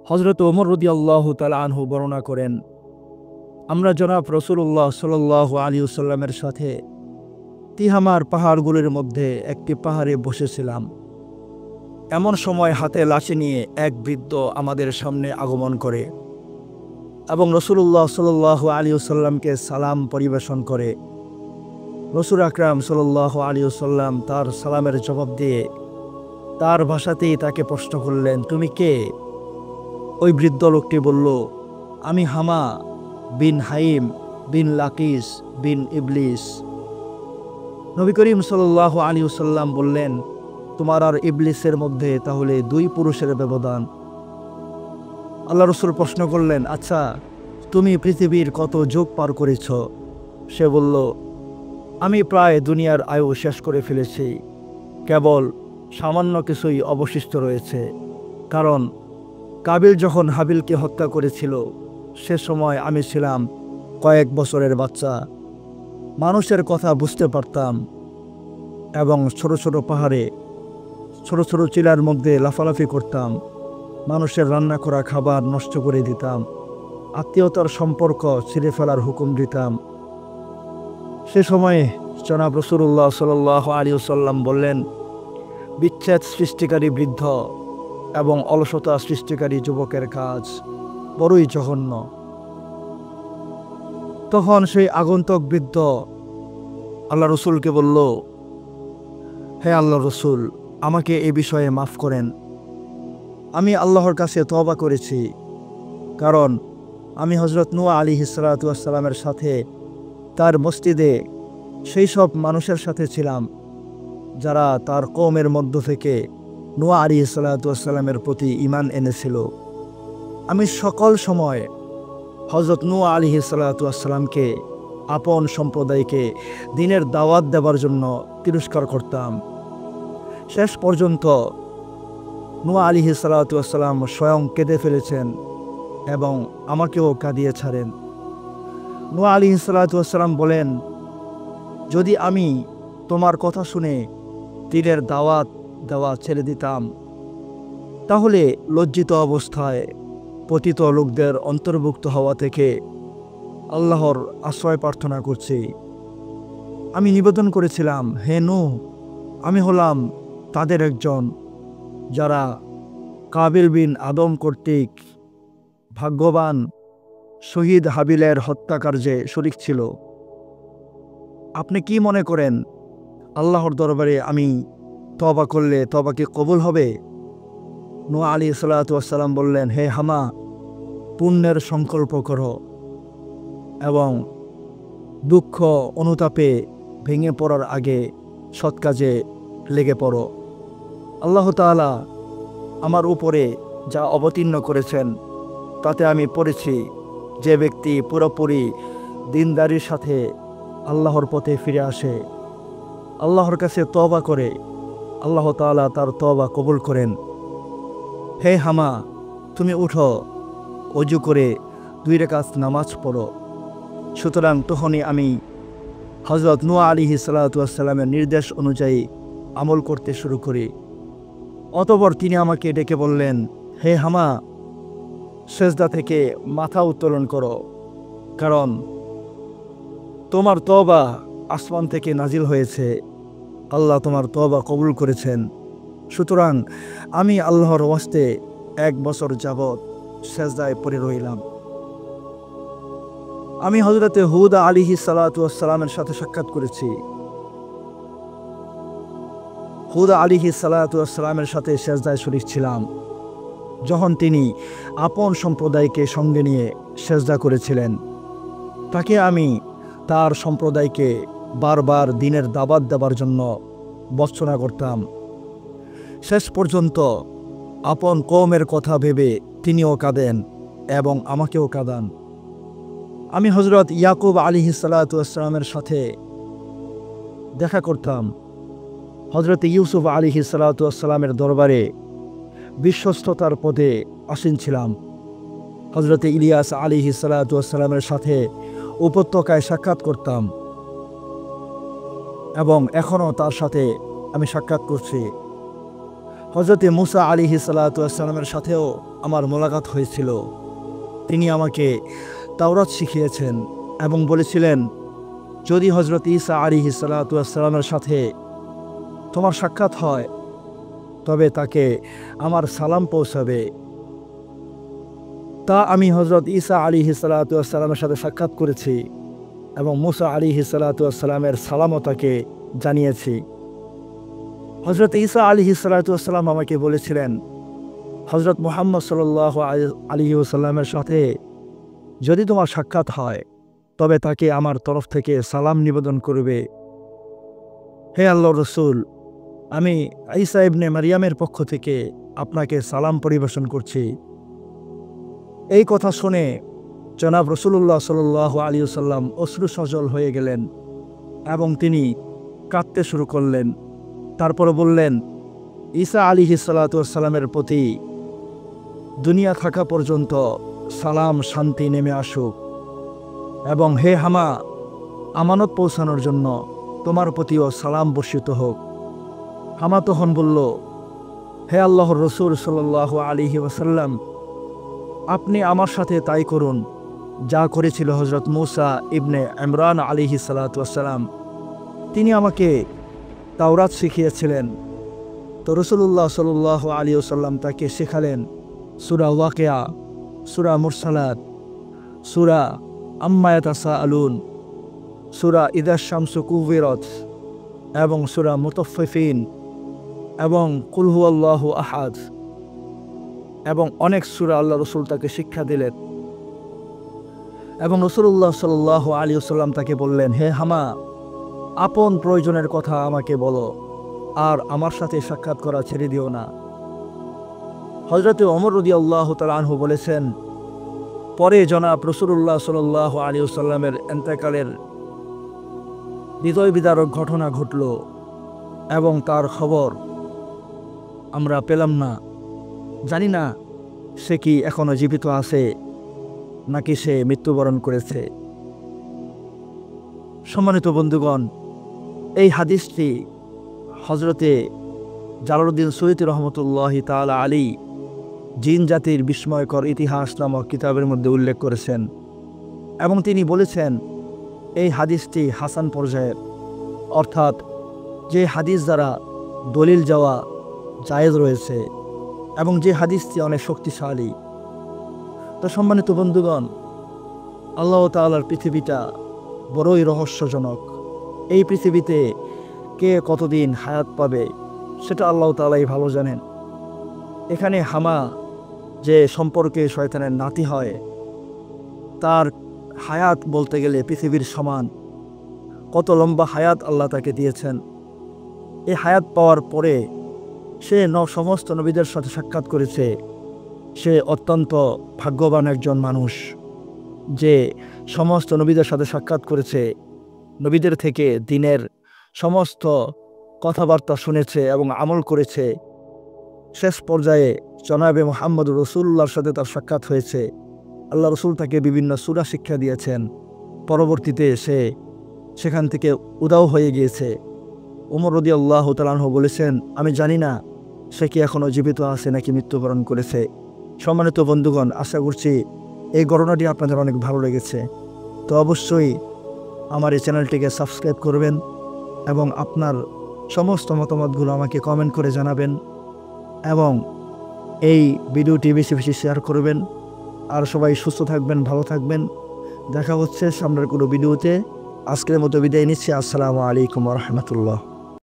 হযরত ওমর রাদিয়াল্লাহু তাআলা আনহু বর্ণনা করেন, আমরা জনাব রাসূলুল্লাহ সাল্লাল্লাহু আলাইহি ওয়াসাল্লামের সাথে তিহামার পাহাড়গুলির মধ্যে একটি পাহাড়ে বসেছিলাম। এমন সময় হাতে লাঠি নিয়ে এক বৃদ্ধ আমাদের সামনে আগমন করে এবং রাসূলুল্লাহ সাল্লাল্লাহু আলাইহি ওয়াসাল্লামকে সালাম পরিবেশন করে। রাসূল আকরাম সাল্লাল্লাহু আলাইহি ওয়াসাল্লাম তার সালামের জবাব দিয়ে তার ভাষাতেই তাকে প্রশ্ন করলেন, তুমি কে? ওই বৃদ্ধ লোকটি বলল, আমি হামা বিন হাইম বিন লাকিস বিন ইবলিস। নবী করিম সাল্লাল্লাহু আলাইহি ওয়াসাল্লাম বললেন, তোমার আর ইবলিসের মধ্যে তাহলে 2 পুরুষের ব্যবধান। আল্লাহ রসুল প্রশ্ন করলেন, আচ্ছা তুমি পৃথিবীর কত যুগ পার করেছ? সে বলল, আমি প্রায় দুনিয়ার আয়ু শেষ করে ফেলেছি, কেবল সামান্য কিছুই অবশিষ্ট রয়েছে। কারণ কাবিল যখন হাবিলকে হত্যা করেছিল সে সময় আমি ছিলাম কয়েক বছরের বাচ্চা। মানুষের কথা বুঝতে পারতাম এবং ছোট ছোট পাহাড়ে ছোট ছোট চিলার মধ্যে লাফালাফি করতাম, মানুষের রান্না করা খাবার নষ্ট করে দিতাম, আত্মীয়তার সম্পর্ক ছিঁড়ে ফেলার হুকুম দিতাম। সে সময়ে জনাব রাসূলুল্লাহ সাল্লাল্লাহু আলাইহি ওয়াসাল্লাম বললেন, বিচ্ছেদ সৃষ্টিকারী বৃদ্ধ এবং অলসতা সৃষ্টিকারী যুবকের কাজ বড়ই জঘন্য। তখন সেই আগন্তুক বৃদ্ধ আল্লাহ রসুলকে বলল, হে আল্লাহ রসুল, আমাকে এ বিষয়ে মাফ করেন। আমি আল্লাহর কাছে তওবা করেছি, কারণ আমি হযরত নূহ আলাইহিস সালাতু ওয়াস সালামের সাথে তার মসজিদে সেই সব মানুষের সাথে ছিলাম যারা তার কওমের মধ্য থেকে নূহ আলাইহিস সালাতু ওয়াস সালামের প্রতি ঈমান এনেছিল। আমি সকল সময় হযরত নূহ আলাইহিস সালাতু ওয়াস সালামকে আপন সম্প্রদায়কে দ্বীনের দাওয়াত দেবার জন্য তিরস্কার করতাম। শেষ পর্যন্ত নূহ আলাইহিস সালাতু ওয়াস সালাম স্বয়ং কেঁদে ফেলেছেন এবং আমাকেও কাঁদিয়ে ছাড়েন। নূহ আলাইহিস সালাতু ওয়াস সালাম বলেন, যদি আমি তোমার কথা শুনে দ্বীনের দাওয়াত দেওয়া ছেড়ে দিতাম, তাহলে লজ্জিত অবস্থায় পতিত লোকদের অন্তর্ভুক্ত হওয়া থেকে আল্লাহর আশ্রয় প্রার্থনা করছি। আমি নিবেদন করেছিলাম, হে নূহ, আমি হলাম তাদের একজন যারা কাবিল বিন আদম কর্তৃক ভাগ্যবান শহীদ হাবিলের হত্যাকার্যে শরীক ছিল। আপনি কি মনে করেন আল্লাহর দরবারে আমি তওবা করলে তওবা কি কবুল হবে? নূহ আলাইহিস সালাতু ওয়াস সালাম বললেন, হে হামা, পুণ্যের সংকল্প করো এবং দুঃখ অনুতাপে ভেঙে পড়ার আগে সৎ কাজে লেগে পড়ো। আল্লাহ তাআলা আমার উপরে যা অবতীর্ণ করেছেন তাতে আমি পড়েছি, যে ব্যক্তি পুরোপুরি দিনদারির সাথে আল্লাহর পথে ফিরে আসে, আল্লাহর কাছে তওবা করে, আল্লাহ তাআলা তার তওবা কবুল করেন। হে হামা, তুমি উঠো, ওযু করে 2 রাকাত নামাজ পড়ো। সুতরাং তখনই আমি হযরত নূহ আলাইহিস সালাতু ওয়াস সালামের নির্দেশ অনুযায়ী আমল করতে শুরু করি। অতঃপর তিনি আমাকে ডেকে বললেন, হে হামা, সেজদা থেকে মাথা উত্তোলন করো, কারণ তোমার তওবা আসমান থেকে নাজিল হয়েছে, আল্লাহ তোমার তওবা কবুল করেছেন। সুতরাং আমি আল্লাহর ওয়াস্তে 1 বছর যাবৎ সেজদায় পড়ে রইলাম। আমি হযরতে হুদ আলাইহিস সালাতু ওয়াস সালামের সাথে সাক্ষাৎ করেছি। হুদ আলাইহিস সালাতু ওয়াস সালামের সাথে সেজদায় শরীক ছিলাম যখন তিনি আপন সম্প্রদায়কে সঙ্গে নিয়ে সেজদা করেছিলেন। তাকে আমি তার সম্প্রদায়কে বারবার দ্বীনের দাওয়াত দেবার জন্য বর্জনা করতাম। শেষ পর্যন্ত আপন কওমের কথা ভেবে তিনিও কাঁদেন এবং আমাকেও কাঁদান। আমি হযরত ইয়াকুব আলাইহিস সালাতু ওয়াস সালামের সাথে দেখা করতাম। হযরত ইউসুফ আলাইহিস সালাতু ওয়াস সালামের দরবারে বিশ্বস্ততার পদে আসীন ছিলাম। হযরত ইলিয়াস আলাইহিস সালাতু ওয়াস সালামের সাথে উপত্যকায় সাক্ষাৎ করতাম এবং এখনও তার সাথে আমি সাক্ষাৎ করছি। হযরতে মুসা আলাইহিস সালাতু ওয়াস সালামের সাথেও আমার মোলাকাত হয়েছিল। তিনি আমাকে তাওরাত শিখিয়েছেন এবং বলেছিলেন, যদি হযরত ঈসা আলাইহিস সালাতু ওয়াস সালামের সাথে তোমার সাক্ষাৎ হয় তবে তাকে আমার সালাম পৌঁছাবে। তা আমি হযরত ঈসা আলাইহিস সালাতু ওয়াস সালামের সাথে সাক্ষাৎ করেছি এবং মুসা আলাইহিস সালাতু ওয়াস সালামের সালামও তাকে জানিয়েছি। হযরত ঈসা আলাইহিস সালাতু ওয়াস সালাম আমাকে বলেছিলেন, হযরত মুহাম্মদ সাল্লাল্লাহু আলাইহি ওয়াসাল্লামের সাথে যদি তোমার সাক্ষাৎ হয় তবে তাকে আমার তরফ থেকে সালাম নিবেদন করবে। হে আল্লাহর রাসূল, আমি ঈসা ইবনে মারিয়ামের পক্ষ থেকে আপনাকে সালাম পরিবেশন করছি। এই কথা শুনে জনাব রাসূলুল্লাহ সাল্লাল্লাহু আলাইহি ওয়াসাল্লাম অশ্রু সজল হয়ে গেলেন এবং তিনি কাঁদতে শুরু করলেন। তারপরে বললেন, ঈসা আলাইহিস সালাতু ওয়াস সালামের প্রতি দুনিয়া থাকা পর্যন্ত সালাম শান্তি নেমে আসুক এবং হে হামা, আমানত পৌঁছানোর জন্য তোমার প্রতিও সালাম বর্ষিত হোক। হামা তখন বলল, হে আল্লাহর রাসূল সাল্লাল্লাহু আলাইহি ওয়াসাল্লাম, আপনি আমার সাথে তাই করুন যা করেছিল হযরত মুসা ইবনে ইমরান আলাইহিস সালাতু ওয়াস সালাম। তিনি আমাকে তাওরাত শিখিয়েছিলেন। তো রাসূলুল্লাহ সাল্লাল্লাহু আলাইহি ওয়াসাল্লাম তাকে শেখালেন সূরা ওয়াকিয়া, সূরা মুরসালাত, সূরা আম্মা ইয়াতাসাআলুন, সূরা ইযা শামসু কুবিরত এবং সূরা মুতাফফিফিন এবং কুল হুয়াল্লাহু আহাদ এবং অনেক সূরা আল্লাহ রাসূল তাকে শিক্ষা দিলেন। এবং রাসূলুল্লাহ সাল্লাল্লাহু আলাইহি ওয়াসাল্লাম তাকে বললেন, হে হামা, আপন প্রয়োজনের কথা আমাকে বলো আর আমার সাথে সাক্ষাৎ করা ছেড়ে দিও না। হযরতে ওমর রাদিয়াল্লাহু তাআলা আনহু বলেছেন, পরে জনাব রাসূলুল্লাহ সাল্লাল্লাহু আলাইহি ওয়াসাল্লামের ইন্তেকালের হৃদয় বিদারক ঘটনা ঘটল এবং তার খবর আমরা পেলাম না। জানি না সে কি এখনো জীবিত আছে নাকি সে মৃত্যুবরণ করেছে। সম্মানিত বন্ধুগণ, এই হাদিসটি হযরতে জালালউদ্দিন সুয়ুতী রহমতুল্লাহি তাআলা আলাইহি জিন জাতির বিস্ময়কর ইতিহাস নামক কিতাবের মধ্যে উল্লেখ করেছেন এবং তিনি বলেছেন এই হাদিসটি হাসান পর্যায়ের, অর্থাৎ যে হাদিস দ্বারা দলিল যাওয়া জায়েজ রয়েছে এবং যে হাদিসটি অনেক শক্তিশালী। তো সম্মানিত বন্ধুগণ, আল্লাহ তাআলার পৃথিবীটা বড়ই রহস্যজনক। এই পৃথিবীতে কে কতদিন হায়াত পাবে সেটা আল্লাহ তাআলাই ভালো জানেন। এখানে হামা যে সম্পর্কে শয়তানের নাতি হয়, তার হায়াত বলতে গেলে পৃথিবীর সমান। কত লম্বা হায়াত আল্লাহ তাকে দিয়েছেন। এই হায়াত পাওয়ার পরে সে সমস্ত নবীদের সাথে সাক্ষাৎ করেছে। সে অত্যন্ত ভাগ্যবান একজন মানুষ যে সমস্ত নবীদের সাথে সাক্ষাৎ করেছে, নবীদের থেকে দ্বীনের সমস্ত কথাবার্তা শুনেছে এবং আমল করেছে। শেষ পর্যায়ে জনাবে মুহাম্মদুর রাসূলুল্লাহর সাথে তার সাক্ষাৎ হয়েছে। আল্লাহ রাসূল তাকে বিভিন্ন সূরা শিক্ষা দিয়েছেন। পরবর্তীতে সে সেখান থেকে উধাও হয়ে গিয়েছে। ওমর রাদিয়াল্লাহু তাআলা আনহু বলেছেন, আমি জানি না সে কি এখনও জীবিত আছে নাকি মৃত্যুবরণ করেছে। সম্মানিত বন্ধুগণ, আশা করছি এই ঘটনাটি আপনাদের অনেক ভালো লেগেছে। তো অবশ্যই আমার এই চ্যানেলটিকে সাবস্ক্রাইব করবেন এবং আপনার সমস্ত মতামতগুলো আমাকে কমেন্ট করে জানাবেন এবং এই ভিডিওটি বেশি বেশি শেয়ার করবেন। আর সবাই সুস্থ থাকবেন, ভালো থাকবেন। দেখা হচ্ছে সামনের কোনো ভিডিওতে। আজকের মতো বিদায় নিচ্ছি। আসসালামু আলাইকুম ওয়া রাহমাতুল্লাহ।